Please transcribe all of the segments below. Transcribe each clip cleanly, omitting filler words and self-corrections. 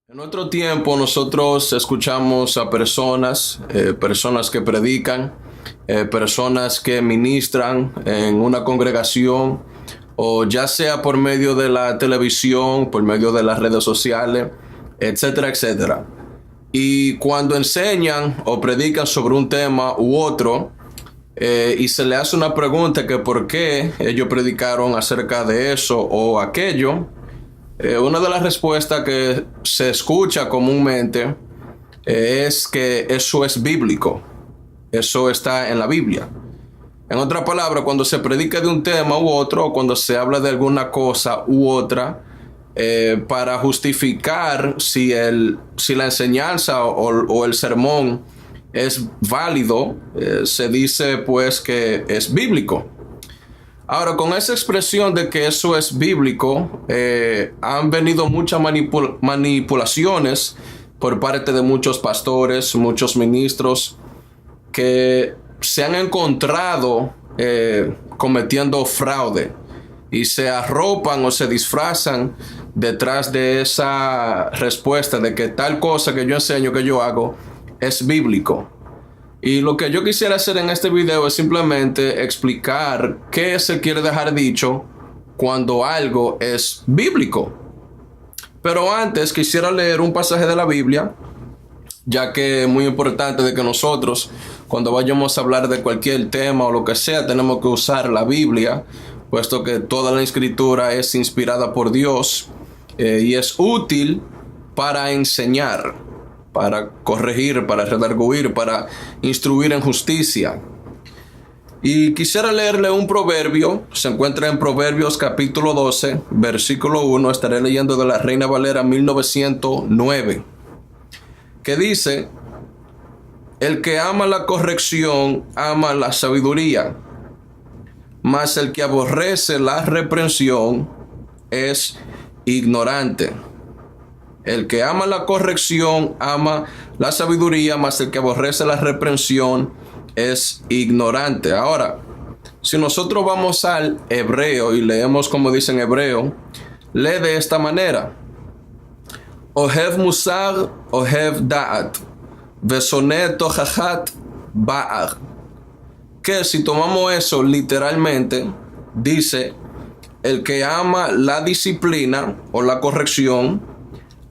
En otro tiempo nosotros escuchamos a personas que predican, personas que ministran en una congregación, o ya sea por medio de la televisión, por medio de las redes sociales, etcétera, etcétera. Y cuando enseñan o predican sobre un tema u otro, y se le hace una pregunta que por qué ellos predicaron acerca de eso o aquello, una de las respuestas que se escucha comúnmente es que eso es bíblico, eso está en la Biblia. En otras palabras, cuando se predica de un tema u otro, o cuando se habla de alguna cosa u otra, para justificar si la enseñanza o el sermón es válido, se dice pues que es bíblico. Ahora, con esa expresión de que eso es bíblico, han venido muchas manipulaciones por parte de muchos pastores, muchos ministros, que se han encontrado cometiendo fraude y se arropan o se disfrazan detrás de esa respuesta de que tal cosa que yo enseño, que yo hago, es bíblico. Y lo que yo quisiera hacer en este video es simplemente explicar qué se quiere dejar dicho cuando algo es bíblico. Pero antes quisiera leer un pasaje de la Biblia, ya que es muy importante de que nosotros, cuando vayamos a hablar de cualquier tema o lo que sea, tenemos que usar la Biblia, puesto que toda la escritura es inspirada por Dios y es útil para enseñar, para corregir, para redarguir, para instruir en justicia. Y quisiera leerle un proverbio, se encuentra en Proverbios capítulo 12, versículo 1, estaré leyendo de la Reina Valera 1909, que dice: el que ama la corrección, ama la sabiduría, mas el que aborrece la reprensión es ignorante. El que ama la corrección, ama la sabiduría, mas el que aborrece la reprensión es ignorante. Ahora, si nosotros vamos al hebreo y leemos como dice en hebreo, lee de esta manera: Ohev musar, ohev da'at, vesone tochachat ba'ar. Que si tomamos eso literalmente, dice: el que ama la disciplina o la corrección,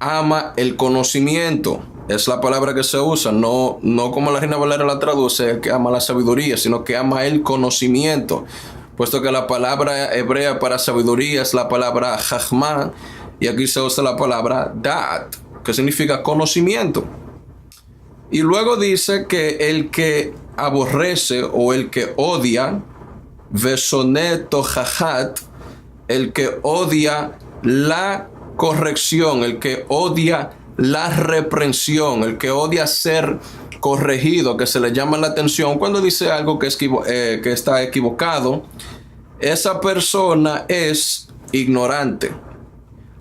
ama el conocimiento. Es la palabra que se usa, no como la Reina Valera la traduce, el que ama la sabiduría, sino que ama el conocimiento, puesto que la palabra hebrea para sabiduría es la palabra chachma, y aquí se usa la palabra da'at, que significa conocimiento. Y luego dice que el que aborrece o el que odia, vesone tochachat, el que odia la corrección, el que odia la reprensión, el que odia ser corregido, que se le llama la atención cuando dice algo que está equivocado, esa persona es ignorante.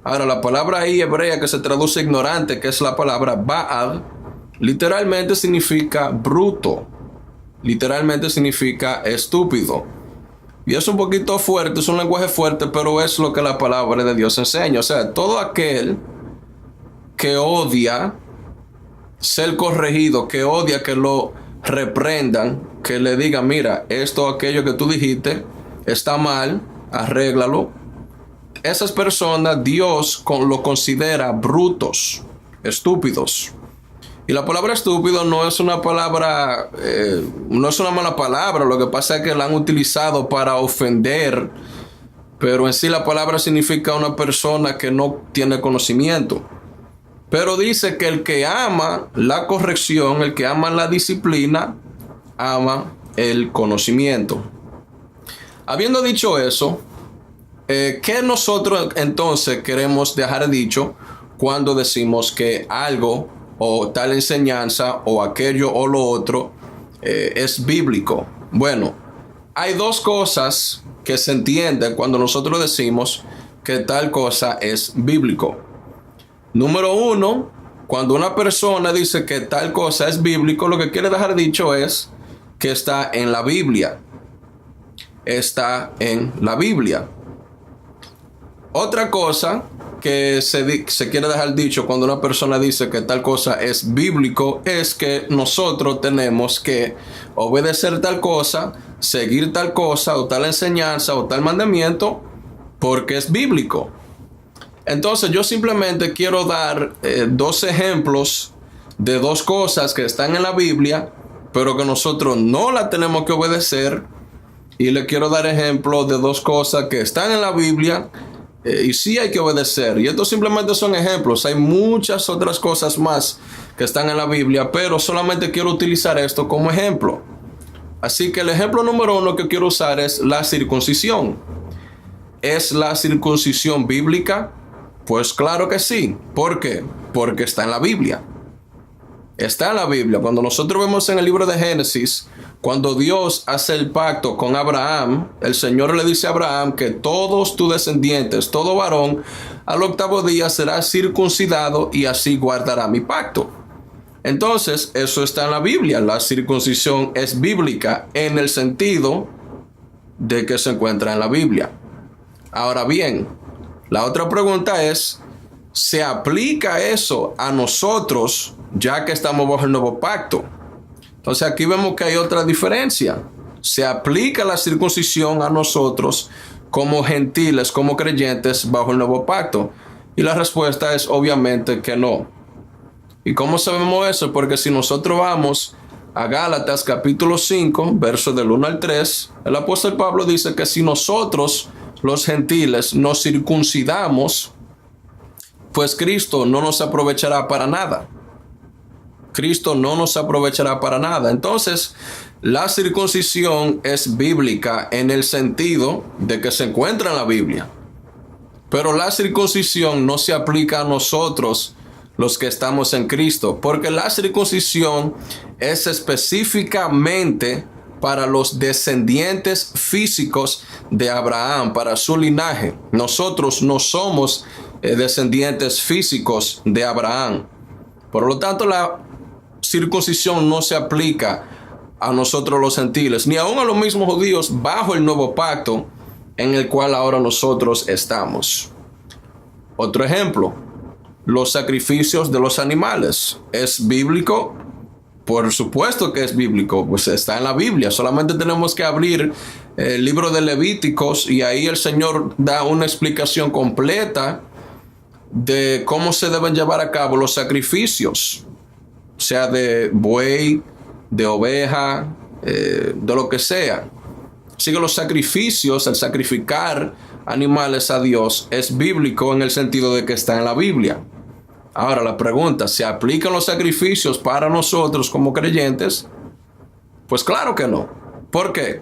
Ahora, la palabra ahí hebrea que se traduce ignorante, que es la palabra ba'al, literalmente significa bruto, literalmente significa estúpido. Y es un poquito fuerte, es un lenguaje fuerte, pero es lo que la palabra de Dios enseña. O sea, todo aquel que odia ser corregido, que odia que lo reprendan, que le digan: mira, esto o aquello que tú dijiste está mal, arréglalo. Esas personas Dios lo considera brutos, estúpidos. Y la palabra estúpido no es una palabra, no es una mala palabra, lo que pasa es que la han utilizado para ofender, pero en sí la palabra significa una persona que no tiene conocimiento. Pero dice que el que ama la corrección, el que ama la disciplina, ama el conocimiento. Habiendo dicho eso, ¿qué nosotros entonces queremos dejar dicho cuando decimos que algo o tal enseñanza o aquello o lo otro es bíblico? Bueno, hay dos cosas que se entienden cuando nosotros decimos que tal cosa es bíblico. Número uno, cuando una persona dice que tal cosa es bíblico, lo que quiere dejar dicho es que está en la Biblia. Está en la Biblia. Otra cosa que se quiere dejar dicho cuando una persona dice que tal cosa es bíblico es que nosotros tenemos que obedecer tal cosa, seguir tal cosa o tal enseñanza o tal mandamiento porque es bíblico. Entonces yo simplemente quiero dar dos ejemplos de dos cosas que están en la Biblia, pero que nosotros no la tenemos que obedecer. Y le quiero dar ejemplos de dos cosas que están en la Biblia y sí hay que obedecer. Y estos simplemente son ejemplos. Hay muchas otras cosas más que están en la Biblia, pero solamente quiero utilizar esto como ejemplo. Así que el ejemplo número uno que quiero usar es la circuncisión. ¿Es la circuncisión bíblica? Pues claro que sí. ¿Por qué? Porque está en la Biblia. Está en la Biblia. Cuando nosotros vemos en el libro de Génesis, cuando Dios hace el pacto con Abraham, el Señor le dice a Abraham que todos tus descendientes, todo varón, al octavo día será circuncidado y así guardará mi pacto. Entonces, eso está en la Biblia. La circuncisión es bíblica en el sentido de que se encuentra en la Biblia. Ahora bien, la otra pregunta es, ¿se aplica eso a nosotros ya que estamos bajo el nuevo pacto? Entonces aquí vemos que hay otra diferencia. ¿Se aplica la circuncisión a nosotros como gentiles, como creyentes bajo el nuevo pacto? Y la respuesta es obviamente que no. ¿Y cómo sabemos eso? Porque si nosotros vamos a Gálatas capítulo 5, versos del 1 al 3, el apóstol Pablo dice que si nosotros, los gentiles, nos circuncidamos, pues Cristo no nos aprovechará para nada. Cristo no nos aprovechará para nada. Entonces, la circuncisión es bíblica en el sentido de que se encuentra en la Biblia. Pero la circuncisión no se aplica a nosotros, los que estamos en Cristo, porque la circuncisión es específicamente para los descendientes físicos de Abraham, para su linaje. Nosotros no somos descendientes físicos de Abraham. Por lo tanto, la circuncisión no se aplica a nosotros los gentiles, ni aun a los mismos judíos bajo el nuevo pacto en el cual ahora nosotros estamos. Otro ejemplo, los sacrificios de los animales. ¿Es bíblico? Por supuesto que es bíblico, pues está en la Biblia. Solamente tenemos que abrir el libro de Levíticos y ahí el Señor da una explicación completa de cómo se deben llevar a cabo los sacrificios, sea de buey, de oveja, de lo que sea. Así que los sacrificios, el sacrificar animales a Dios es bíblico en el sentido de que está en la Biblia. Ahora la pregunta, ¿se aplican los sacrificios para nosotros como creyentes? Pues claro que no. ¿Por qué?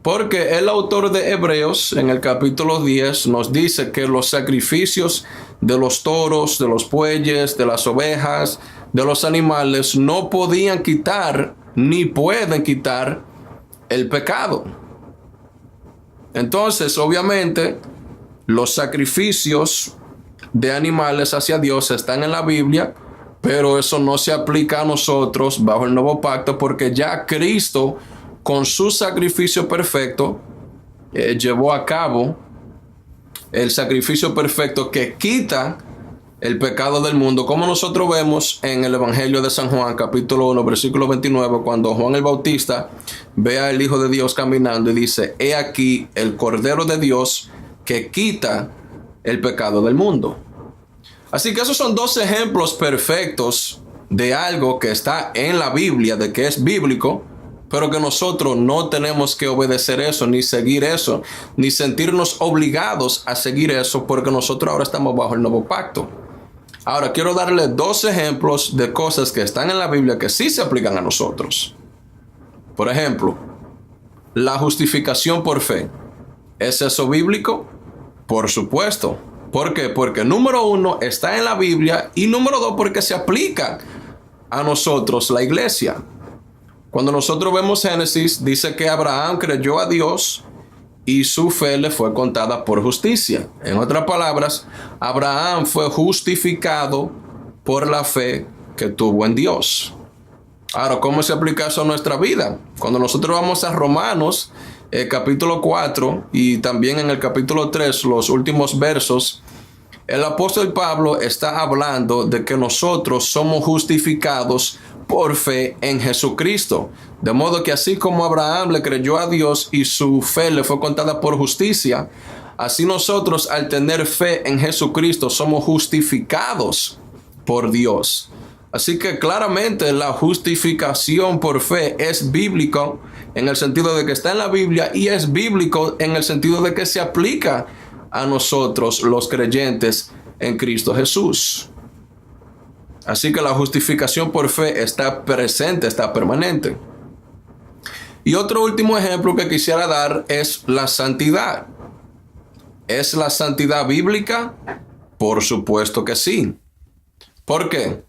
Porque el autor de Hebreos en el capítulo 10 nos dice que los sacrificios de los toros, de los bueyes, de las ovejas, de los animales no podían quitar ni pueden quitar el pecado. Entonces, obviamente, los sacrificios de animales hacia Dios están en la Biblia, pero eso no se aplica a nosotros bajo el nuevo pacto porque ya Cristo con su sacrificio perfecto llevó a cabo el sacrificio perfecto que quita el pecado del mundo, como nosotros vemos en el Evangelio de San Juan capítulo 1 versículo 29, cuando Juan el Bautista ve al Hijo de Dios caminando y dice: he aquí el Cordero de Dios que quita el pecado del mundo. Así que esos son dos ejemplos perfectos de algo que está en la Biblia, de que es bíblico, pero que nosotros no tenemos que obedecer eso, ni seguir eso, ni sentirnos obligados a seguir eso, porque nosotros ahora estamos bajo el nuevo pacto. Ahora quiero darle dos ejemplos de cosas que están en la Biblia que sí se aplican a nosotros. Por ejemplo, la justificación por fe. ¿Es eso bíblico? Por supuesto. ¿Por qué? Porque número uno, está en la Biblia, y número dos, porque se aplica a nosotros, la iglesia. Cuando nosotros vemos Génesis, dice que Abraham creyó a Dios y su fe le fue contada por justicia. En otras palabras, Abraham fue justificado por la fe que tuvo en Dios. Ahora, ¿cómo se aplica eso a nuestra vida? Cuando nosotros vamos a Romanos, capítulo 4 y también en el capítulo 3, los últimos versos, El apóstol Pablo está hablando de que nosotros somos justificados por fe en Jesucristo. De modo que así como Abraham le creyó a Dios y su fe le fue contada por justicia, así nosotros al tener fe en Jesucristo somos justificados por Dios. Así que claramente la justificación por fe es bíblico en el sentido de que está en la Biblia y es bíblico en el sentido de que se aplica a nosotros los creyentes en Cristo Jesús. Así que la justificación por fe está presente, está permanente. Y otro último ejemplo que quisiera dar es la santidad. ¿Es la santidad bíblica? Por supuesto que sí. ¿Por qué?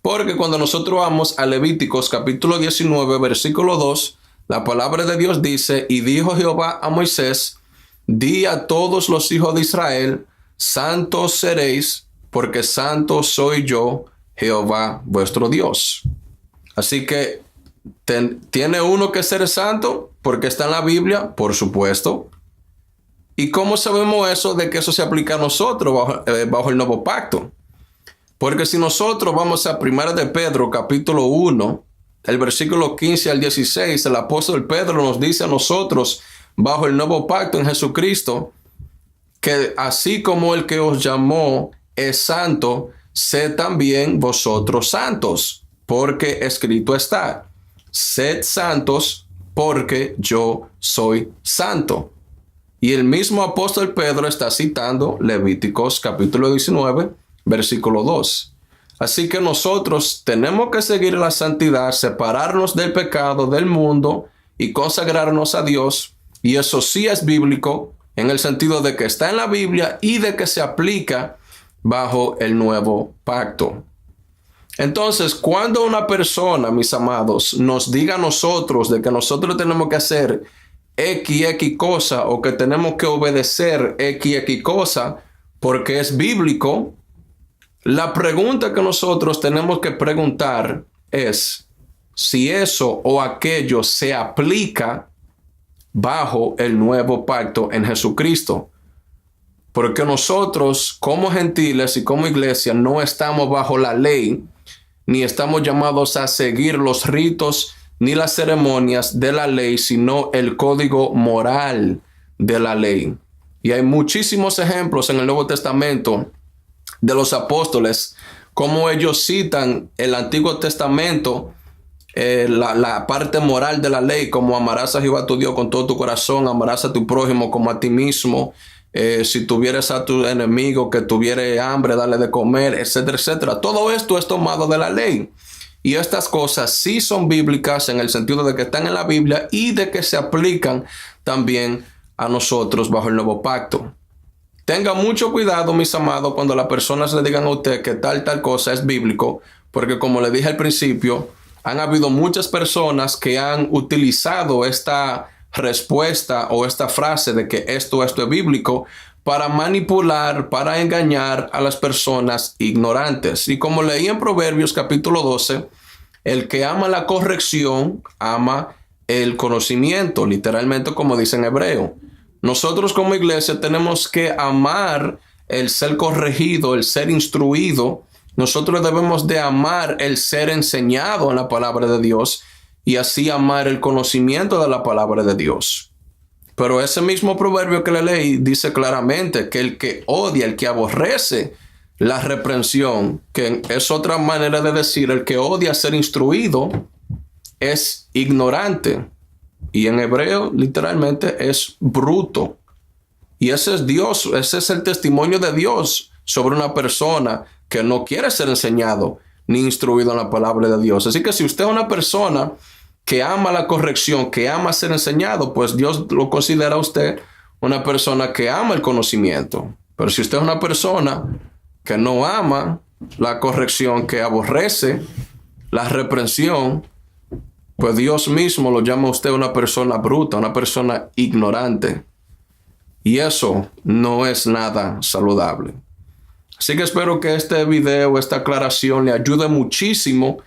Porque cuando nosotros vamos a Levíticos capítulo 19, versículo 2, la palabra de Dios dice: y dijo Jehová a Moisés, di a todos los hijos de Israel, santos seréis, porque santo soy yo, Jehová vuestro Dios. Así que, ¿tiene uno que ser santo? Porque está en la Biblia, por supuesto. ¿Y cómo sabemos eso de que eso se aplica a nosotros bajo el nuevo pacto? Porque si nosotros vamos a 1 de Pedro capítulo 1, el versículo 15 al 16, el apóstol Pedro nos dice a nosotros, bajo el nuevo pacto en Jesucristo, que así como el que os llamó es santo, sed también vosotros santos, porque escrito está: sed santos, porque yo soy santo. Y el mismo apóstol Pedro está citando Levíticos capítulo 19, versículo 2. Así que nosotros tenemos que seguir la santidad, separarnos del pecado, del mundo y consagrarnos a Dios. Y eso sí es bíblico en el sentido de que está en la Biblia y de que se aplica bajo el nuevo pacto. Entonces, cuando una persona, mis amados, nos diga a nosotros de que nosotros tenemos que hacer X cosa o que tenemos que obedecer X cosa porque es bíblico, la pregunta que nosotros tenemos que preguntar es si eso o aquello se aplica bajo el nuevo pacto en Jesucristo. Porque nosotros como gentiles y como iglesia no estamos bajo la ley, ni estamos llamados a seguir los ritos ni las ceremonias de la ley, sino el código moral de la ley. Y hay muchísimos ejemplos en el Nuevo Testamento de los apóstoles, como ellos citan el Antiguo Testamento, la parte moral de la ley, como amarás a Jehová tu Dios con todo tu corazón, amarás a tu prójimo como a ti mismo, si tuvieres a tu enemigo que tuviere hambre, dale de comer, etcétera, etcétera. Todo esto es tomado de la ley. Y estas cosas sí son bíblicas en el sentido de que están en la Biblia y de que se aplican también a nosotros bajo el nuevo pacto. Tenga mucho cuidado, mis amados, cuando las personas le digan a usted que tal cosa es bíblico, porque como le dije al principio, han habido muchas personas que han utilizado esta respuesta o esta frase de que esto es bíblico para manipular, para engañar a las personas ignorantes. Y como leí en Proverbios capítulo 12, el que ama la corrección, ama el conocimiento, literalmente como dice en hebreo. Nosotros como iglesia tenemos que amar el ser corregido, el ser instruido. Nosotros debemos de amar el ser enseñado en la palabra de Dios y así amar el conocimiento de la palabra de Dios. Pero ese mismo proverbio que le leí dice claramente que el que odia, el que aborrece la reprensión, que es otra manera de decir el que odia ser instruido, es ignorante. Y en hebreo literalmente es bruto. Y ese es Dios, ese es el testimonio de Dios sobre una persona que no quiere ser enseñado ni instruido en la palabra de Dios. Así que si usted es una persona que ama la corrección, que ama ser enseñado, pues Dios lo considera a usted una persona que ama el conocimiento. Pero si usted es una persona que no ama la corrección, que aborrece la reprensión, pues Dios mismo lo llama a usted una persona bruta, una persona ignorante. Y eso no es nada saludable. Así que espero que este video, esta aclaración le ayude muchísimo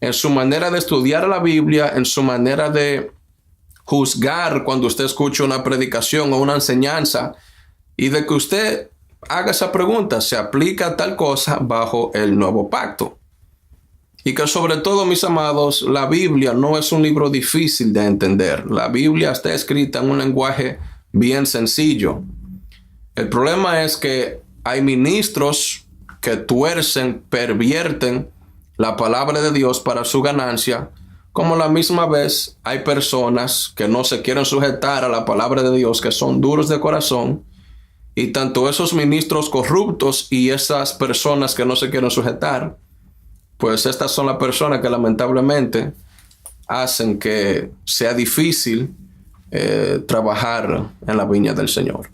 en su manera de estudiar la Biblia, en su manera de juzgar cuando usted escucha una predicación o una enseñanza, y de que usted haga esa pregunta, ¿se aplica tal cosa bajo el nuevo pacto? Y que sobre todo, mis amados, la Biblia no es un libro difícil de entender. La Biblia está escrita en un lenguaje bien sencillo. El problema es que hay ministros que tuercen, pervierten la palabra de Dios para su ganancia, como a la misma vez hay personas que no se quieren sujetar a la palabra de Dios, que son duros de corazón, y tanto esos ministros corruptos y esas personas que no se quieren sujetar, pues estas son las personas que lamentablemente hacen que sea difícil trabajar en la viña del Señor.